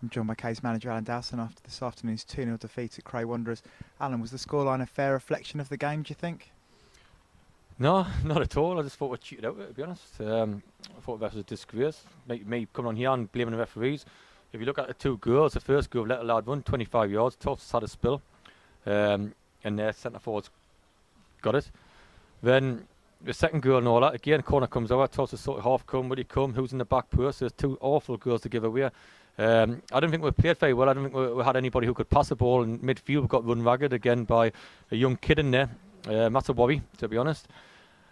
I'm joined by case manager Alan Dowson after this afternoon's 2-0 defeat at Cray Wanderers. Alan, was the scoreline a fair reflection of the game, do you think? No, not at all. I just thought we cheated out, to be honest. I thought that was a disgrace. Me coming on here and blaming the referees. If you look at the two goals, the first goal, let a lad run 25 yards, Toffs had a spill, and their centre forwards got it. Then the second goal and all that, again, corner comes over, Toffs is sort of half come, would he come, who's in the back post? There's two awful goals to give away. I don't think we played very well. I don't think we had anybody who could pass the ball in midfield. We got run ragged again by a young kid in there. That's a worry, to be honest.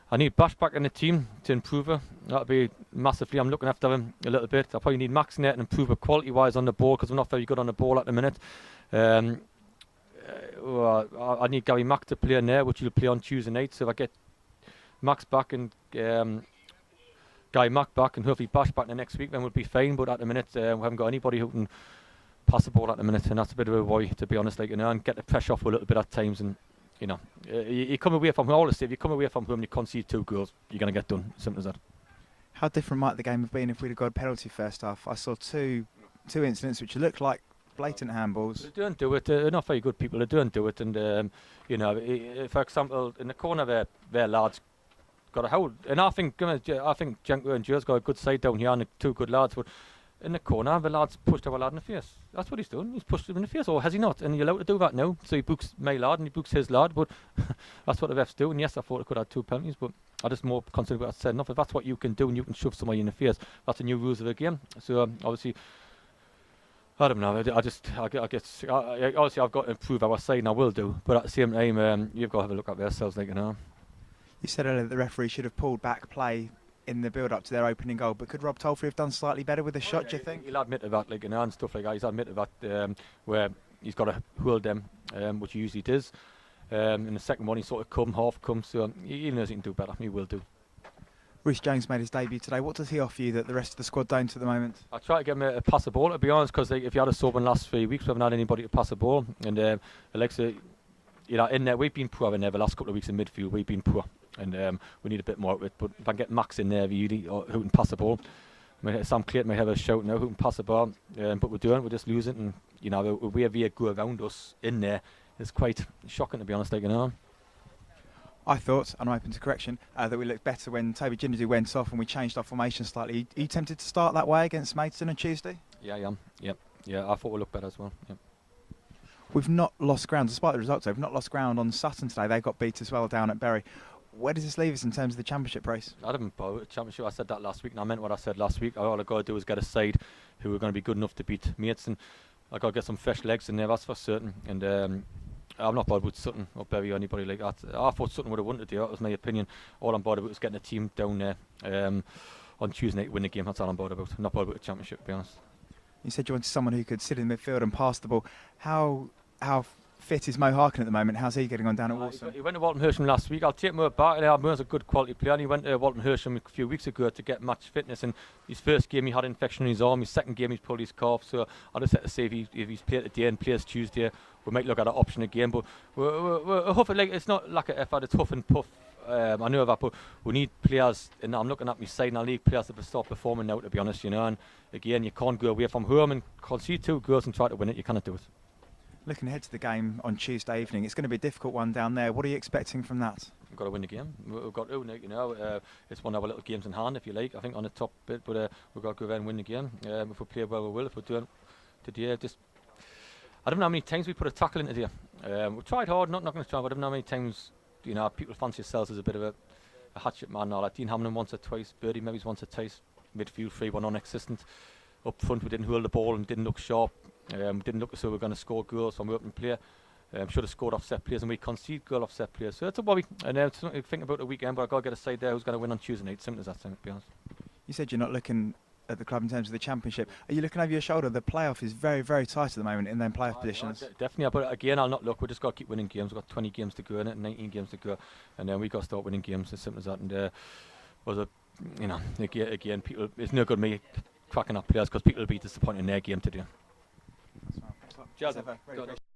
I need Bash back in the team to improve her. That'll be massively. I'm looking after him a little bit. I probably need Max in there and improve her quality-wise on the ball because we're not very good on the ball at the minute. I need Gary Mack to play in there, which he'll play on Tuesday night. So if I get Max back and Guy Mack back and hopefully Bash back the next week, then we'll be fine. But at the minute, we haven't got anybody who can pass the ball at the minute, and that's a bit of a worry, to be honest. And get the pressure off a little bit at times. And you come away from home. If you come away from home and you concede 2 goals, you're going to get done. Simple as that. How different might the game have been if we'd have got a penalty first half? I saw two incidents which looked like blatant handballs. They don't do it. They're not very good people. They don't do it. And for example, in the corner their lads got a hold, and I think Jenko and Joe's got a good side down here and 2 good lads. But in the corner, the lad's pushed our lad in the face. That's what he's done. He's pushed him in the face, or has he not? And you're allowed to do that now. So he books my lad and he books his lad, but that's what the refs do. And yes, I thought it could have 2 penalties, but I just more concerned with what I said. Enough. If that's what you can do and you can shove somebody in the face, that's the new rules of the game. So obviously, I don't know. Obviously, I've got to improve our side, and I will do. But at the same time, you've got to have a look at themselves, You said earlier that the referee should have pulled back play in the build-up to their opening goal, but could Rob Tolfrey have done slightly better with the shot, do you think? He'll admit to that, and stuff like that. He's admitted that where he's got to hold them, which he usually does. In the second one, he sort of half come, so he knows he can do better. He will do. Rhys Jones made his debut today. What does he offer you that the rest of the squad don't at the moment? I try to get him a pass the ball, to be honest, because if you had us over in the last 3 weeks, we haven't had anybody to pass the ball. And Alexa, in there, we've been poor in there the last couple of weeks in midfield. We've been poor. And we need a bit more of it. But if I get Max in there, really, or who can pass the ball, Sam Clayton may have a shout now who can pass the ball. But we're just losing. And the way we go around us in there is quite shocking, to be honest. I thought, and I'm open to correction, that we looked better when Toby Gindu went off and we changed our formation slightly. Are you tempted to start that way against Maidstone on Tuesday? Yeah, I am. Yeah, I thought we looked better as well. Yep. We've not lost ground, despite the results. We've not lost ground on Sutton today. They got beat as well down at Bury. Where does this leave us in terms of the championship race? I haven't bought the championship. I said that last week, and I meant what I said last week. All I've got to do is get a side who are going to be good enough to beat Maidstone. I've got to get some fresh legs in there, that's for certain. And I'm not bothered with Sutton or Bury or anybody like that. I thought Sutton would have won today. That was my opinion. All I'm bothered about is getting a team down there on Tuesday night to win the game. That's all I'm bothered about. I'm not bothered with the championship, to be honest. You said you wanted someone who could sit in midfield and pass the ball. How fit is Mo Harkin at the moment? How's he getting on down at Walsall? He went to Walton Hersham last week. I'll take Mo back. Mo's a good quality player. And he went to Walton Hersham a few weeks ago to get match fitness. And his first game he had infection in his arm. His second game he's pulled his calf. So I just had to say if he's played today and plays Tuesday, we might look at that option again. But we're hoping, it's not like a effort. It's huff and puff. I know that, but we need players. And I'm looking at my side, and I need players to start performing now, to be honest. And again, you can't go away from home and concede 2 goals and try to win it. You cannot do it. Looking ahead to the game on Tuesday evening, it's going to be a difficult one down there. What are you expecting from that? We've got to win the game. We've got to, it's one of our little games in hand, if you like. I think on the top bit, but we've got to go there and win the game. If we play well, we will. If we're doing today, I don't know how many times we put a tackle into there. We've tried hard, not going to try, but I don't know how many times, people fancy themselves as a bit of a hatchet man and all that. Dean Hamlin once or twice, Birdie maybe once or twice. Midfield 3-1 non-existent. Up front, we didn't hold the ball and didn't look sharp. Didn't look as though we were going to score goals from open play. Should have scored off set players, and we concede goal off set players. So it's a worry. And something to think about the weekend, but I've got to get a side there who's going to win on Tuesday night. Simple as that, to be honest. You said you're not looking at the club in terms of the championship. Are you looking over your shoulder? The playoff is very, very tight at the moment in them playoff positions. Definitely, but again, I'll not look. We've just got to keep winning games. We've got 20 games to go in it, 19 games to go, and then we've got to start winning games. As simple as that. And again, people, it's no good me cracking up players because people will be disappointed in their game today. Cheers.